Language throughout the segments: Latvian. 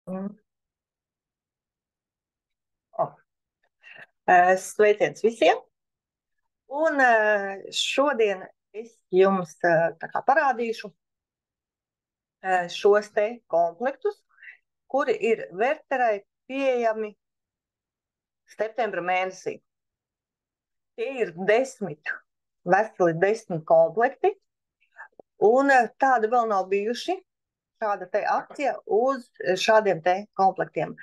Mm. O. Sveiciens visiem! Un šodien es jums tā kā parādīšu šos te komplektus, kuri ir Verterai pieejami septembra mēnesī. Tie ir veseli 10 komplekti, un tādi vēl nav bijuši, šāda te akcija uz šādiem te komplektiem.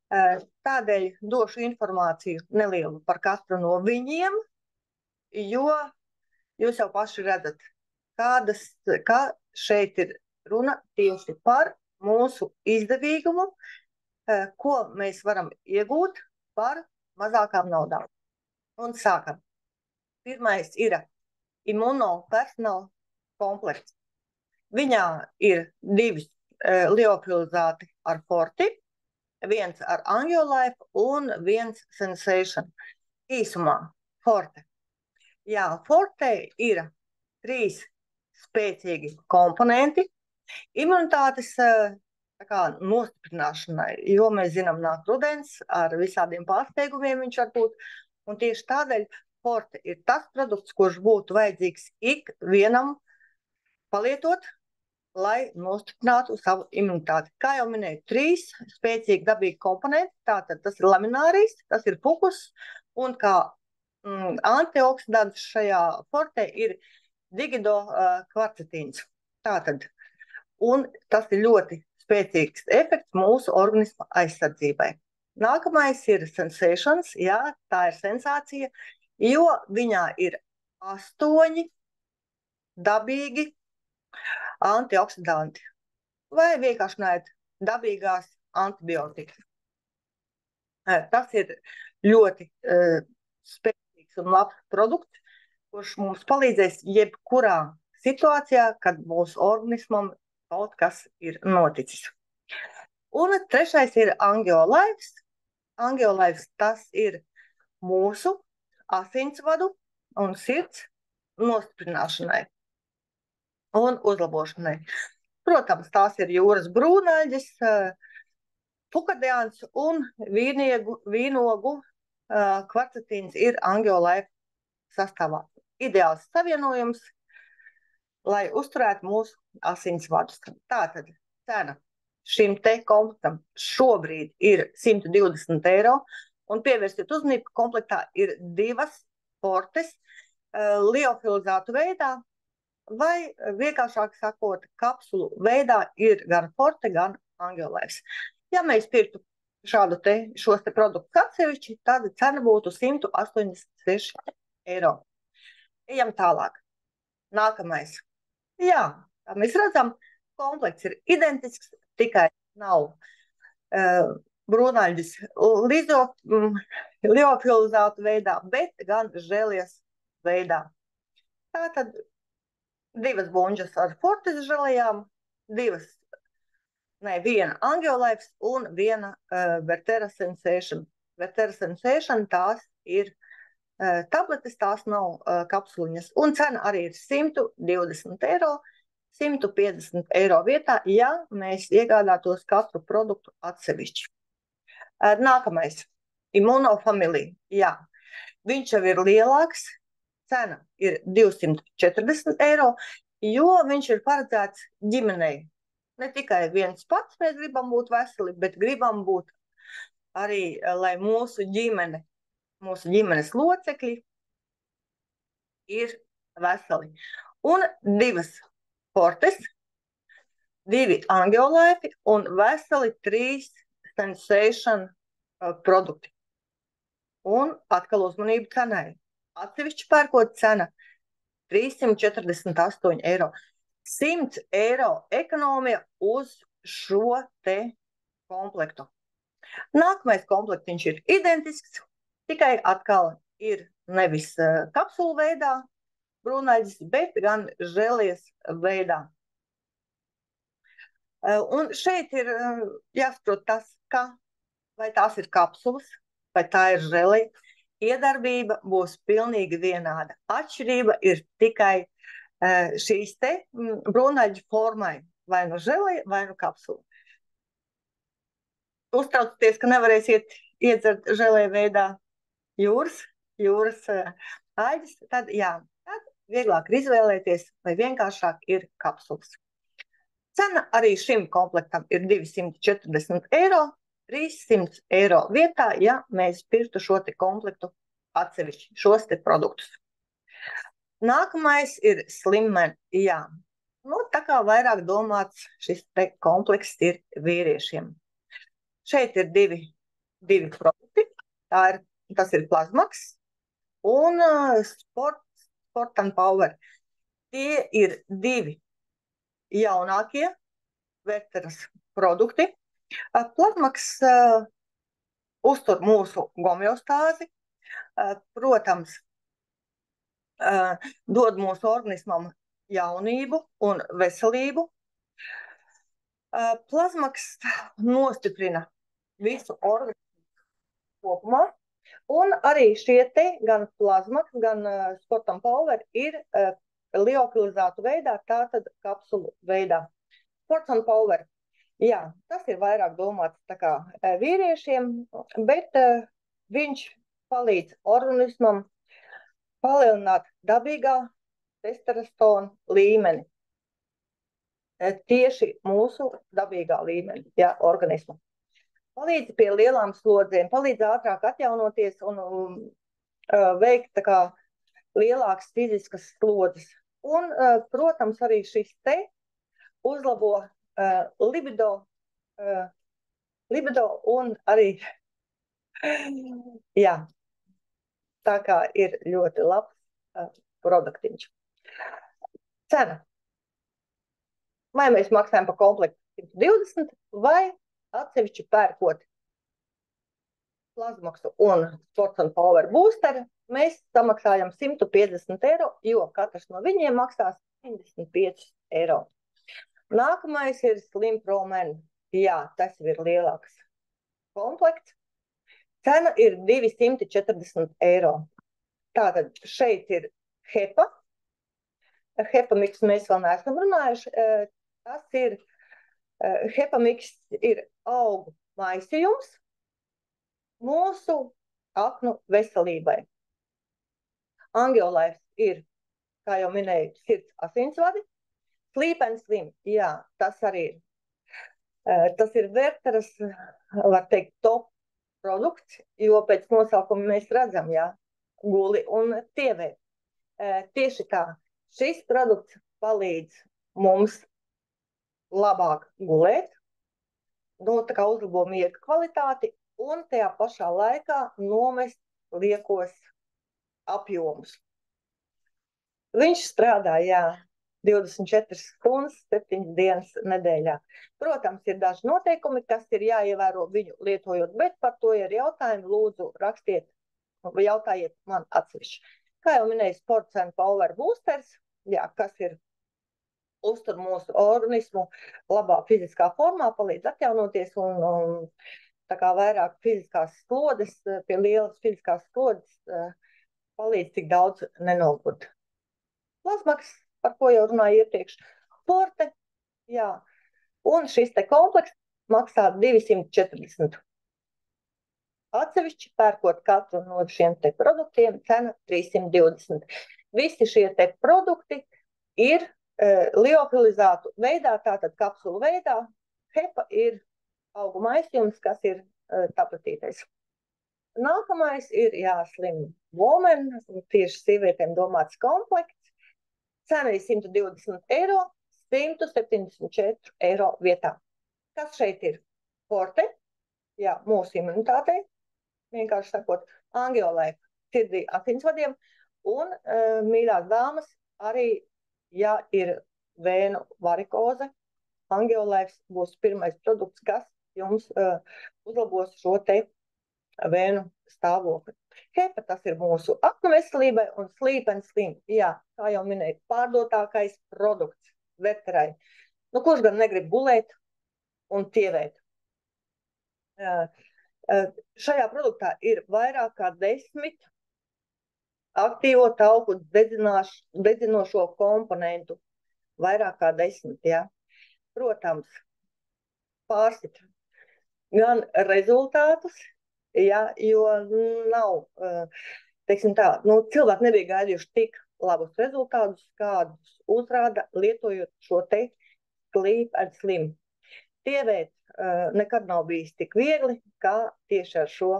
Tādēļ došu informāciju nelielu par katru no viņiem, jo jūs jau paši redzat, kā šeit ir runa tieši par mūsu izdevīgumu, ko mēs varam iegūt par mazākām naudām. Un sākam. Pirmais ir imunopersonāla komplekts. Viņā ir 2 liofilizāti ar Forti, 1 ar Angiolife un 1 Sensation. Īsumā Forte. Jā, Forte ir 3 spēcīgi komponenti imunitātes nostiprināšanai, jo mēs zinām, nāk rudens, ar visādiem pārsteigumiem viņš var būt, un tieši tādēļ Forte ir tas produkts, kurš būtu vajadzīgs ikvienam palietot, lai nostiprinātu savu imunitāti. Kā jau minēju, 3 spēcīgi dabīgi komponenti, tātad tas ir laminārijas, tas ir fukus, un kā antioksidants šajā Forte ir digido kvarcetīns. Tātad, un tas ir ļoti spēcīgs efekts mūsu organisma aizsardzībai. Nākamais ir sensations, jā, tā ir sensācija, jo viņā ir 8 dabīgi antioksidanti, vai vienkārši nēt dabīgās antibiotikas. Tas ir ļoti spēcīgs un labs produkts, kurš mums palīdzēs jebkurā situācijā, kad mūsu organismam kaut kas ir noticis. Un trešais ir Angiolife. Angiolife tas ir mūsu asinsvadu un sirds nostiprināšanai un uzlabošanai. Protams, tās ir jūras brūnaļģis, pukadiāns un vīnogu kvarcetīns ir Angiolife sastāvā. Ideāls savienojums, lai uzturētu mūsu asinsvadus. Tātad cena šim te komplektam šobrīd ir 120 eiro, un pievērstiet uzmanību, ka komplektā ir 2 Fortes liofilizātu veidā, vai vienkāršāk sakot, kapsulu veidā ir gan Forte, gan Angiolife. Ja mēs pirktu šos te produktus atsevišķi, tad cena būtu 186 eiro. Ejam tālāk. Nākamais. Jā, kā mēs redzam, komplekts ir identisks, tikai nav brūnaļģis liofilizātu veidā, bet gan žēlies veidā. Tātad 2 buņģas ar Fortes žēlijām, 1 Angiolife un 1 Vertera Sensation. Vertera Sensation tās ir tabletes, tās nav kapsuliņas, un cena arī ir 120 eiro, 150 eiro vietā, ja mēs iegādātos katru produktu atsevišķi. Nākamais, Immunofamily. Jā, viņš jau ir lielāks, cena ir 240 eiro, jo viņš ir paredzēts ģimenei. Ne tikai viens pats mēs gribam būt veseli, bet gribam būt arī, lai mūsu ģimenes locekļi ir veseli. Un 2 Fortes, 2 Angiolife un veseli 3 Sensation produkti. Un atkal uzmanību cenai. Atsevišķi pērkot cena 348 eiro. 100 eiro ekonomija uz šo te komplektu. Nākamais komplektiņš ir identisks, tikai atkal ir nevis kapsulu veidā brūnaļģis, bet gan žēlies veidā. Un šeit ir jāsaprot tas, vai tās ir kapsulas, vai tā ir žēlija. Iedarbība būs pilnīgi vienāda. Atšķirība ir tikai šīs te brūnaļģu formai, vai nu žēlija, vai nu kapsula. uztraucaties, ka nevarēsiet iedzert želē veidā jūras aitas, tad vieglāk ir izvēlēties, vai vienkāršāk ir kapsulas. Cena arī šim komplektam ir 240 eiro, 300 eiro vietā, ja mēs pirktu šo te komplektu atsevišķi, šos te produktus. Nākamais ir Slimmen, tā kā vairāk domāts šis te komplekss ir vīriešiem. Šeit ir divi produkti, tas ir Plazmax un Sport and Power. Tie ir divi jaunākie Verteras produkti. Plazmax uztur mūsu homeostāzi, protams, dod mūsu organismam jaunību un veselību. Plazmax nostiprina visu organismu kopumā, un arī šie te gan Plazmax, gan Sport and Power ir liofilizātu veidā, tātad kapsulu veidā. Sport and Power, tas ir vairāk domāts tā kā vīriešiem, bet viņš palīdz organismam palielināt dabīgā testosterona līmeni. Tieši mūsu dabīgā līmeni, organismu. Palīdz pie lielām slodzēm, palīdz ātrāk atjaunoties un veikt tā kā lielākas fiziskas slodzes. Un, protams, arī šis te uzlabo libido un arī, tā kā ir ļoti labs produktiņš. Cena. Vai mēs maksājam par komplektu 120 vai atsevišķi pērkot Plazmaxu un Sport and Power boosteri, mēs samaksājam 150 eiro, jo katrs no viņiem maksās 75 eiro. Nākamais ir Slim Pro Men. Tas ir lielāks komplekts. Cena ir 240 eiro. Tātad šeit ir HEPA. HEPA mix mēs vēl neesam runājuši. Tas ir, HEPA mix ir augu maisījums mūsu aknu veselībai. Angiolife ir, kā jau minēju, sirds asinsvadi. Sleep and Slim, tas arī ir. Tas ir Verteras, var teikt, top produkts, jo pēc nosaukuma mēs redzam, guli un tievē. Tieši tā, šis produkts palīdz mums labāk gulēt, tā kā uzlabo miega kvalitāti un tajā pašā laikā nomest liekos apjomus. Viņš strādā, 24 stundas, 7 dienas nedēļā. Protams, ir daži noteikumi, kas ir jāievēro viņu lietojot, bet par to ir jautājumi, lūdzu rakstiet, jautājiet man atsevišķi. Kā jau minēju, Sport and Power boosters, kas ir uztur mūsu organismu labā fiziskā formā, palīdz atjaunoties un tā kā vairāk fiziskās slodes, pie lielas fiziskās slodes palīdz tik daudz nenogurt. Plazmax, par ko jau runāju iepriekš, Forte, un šis te komplekss maksā 240. Atsevišķi pērkot katru no šiem te produktiem, cena 320. Visi šie te produkti ir liofilizātu veidā, tātad kapsulu veidā. HEPA ir augu maisījums, kas ir tapatītais. Nākamais ir Slim Woman, tieši sievietēm domāts komplekts. Cena ir 120 eiro, 174 eiro vietā. Kas šeit ir? Forte, mūsu imunitātei, vienkārši sakot, Angiolife sirdī asinsvadiem, un mīļās dāmas arī, ir vēnu varikoze, Angiolife būs pirmais produkts, kas jums uzlabos šo te vēnu stāvokli. HEPA, tas ir mūsu aknu veselībai, un Sleep and Slim, kā jau minēju, pārdotākais produkts Verterai. Kurš gan negrib gulēt un tievēt? Šajā produktā ir vairāk kā 10 aktīvo tauku dedzinošo komponentu. Vairāk kā 10, Protams, pārsita gan rezultātus, ja, jo nav, teiksim tā, cilvēki nebija gaidījuši tik labus rezultātus, kādus uzrāda lietojot šo te Sleep and Slim. Tie veidi nekad nav bijis tik viegli, kā tieši ar šo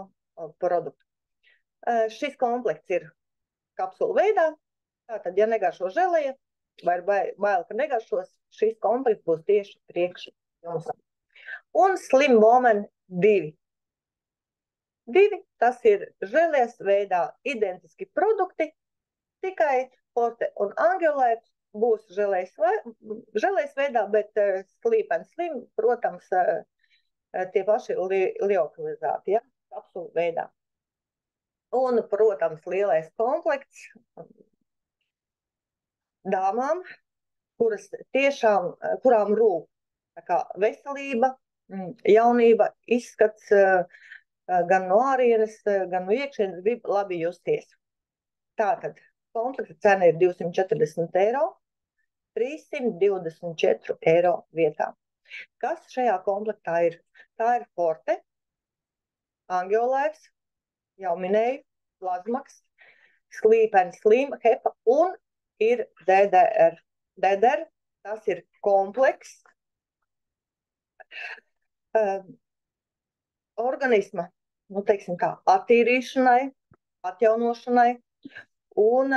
produktu. Šis komplekts ir kapsulu veidā, tātad, ja negaršo želeja, vai bail, ka negaršos, šis komplekts būs tieši priekš jums. Un Slim Woman 2. Tas ir želejas veidā identiski produkti, tikai Forte un Angelēts būs želejas veidā, bet Sleep and Slim, protams, tie paši liofilizēti, ja, kapsulu veidā. Un, protams, lielais komplekts dāmām, kurām rūp tā kā veselība, jaunība, izskats gan no ārienes, gan no iekšienes, grib labi justies. Tātad komplekta cena ir 240 eiro, 324 eiro vietā. Kas šajā komplektā ir? Tā ir Forte, Angiolives, jau minēju, Plazmax, Sleep and Slim, HEPA un ir DDR. DDR, tas ir komplekss organisma, teiksim tā, attīrīšanai, atjaunošanai un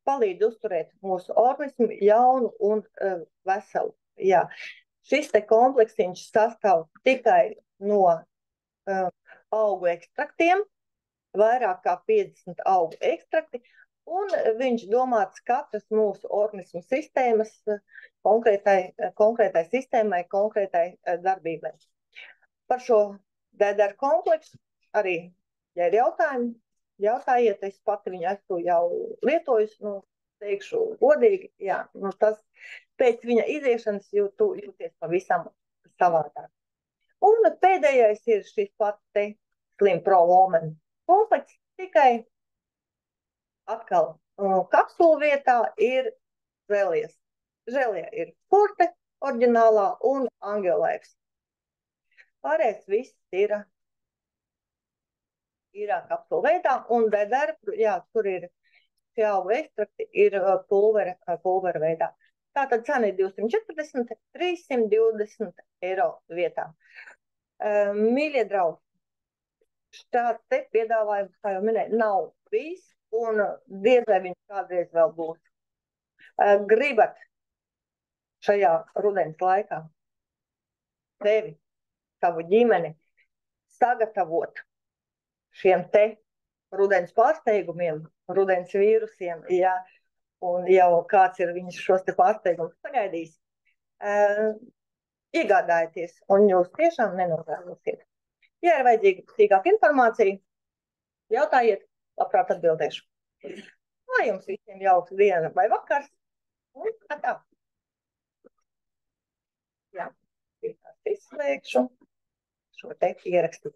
palīdz uzturēt mūsu organismu jaunu un veselu. Jā. Šis te kompleksiņš sastāv tikai no augu ekstraktiem, vairāk kā 50 augu ekstrakti, un viņš domāts katras mūsu organismu sistēmas konkrētai sistēmai, konkrētai darbībai. Par šo DDR kompleksu arī, ja ir jautājumi, jautājiet, es pati viņu esmu jau lietojusi, teikšu godīgi, jā, tas pēc viņa iziešanas jūties pavisam savādāk. Un pēdējais ir šis pats Slim Pro Woman komplekts, tikai atkal kapsulu vietā ir želejas. Želeja ir Forte oriģinālā un Angiolives. Pārējais viss ir kapsulu veidā, un DDR, jā, tur ir šie augu ekstrakti, ir pulvera veidā. Tātad cena ir 240, 320 eiro vietā. Mīļie draugi, šāds te piedāvājums, kā jau minēju, nav bijis, un diez vai viņš kādreiz vēl būs. Gribat šajā rudens laikā sevi, savu ģimeni sagatavot šiem te rudens pārsteigumiem, rudens vīrusiem, ja, un jau kāds ir viņus šos te pārsteigumus sagaidījis, iegādājieties, un jūs tiešām nenozēlosiet. Ja ir vajadzīga sīkāka informācija, jautājiet, labprāt atbildēšu. Lai jums visiem jauks diena vai vakars, un tā. Jā, izslēgšu šo te ierakstu.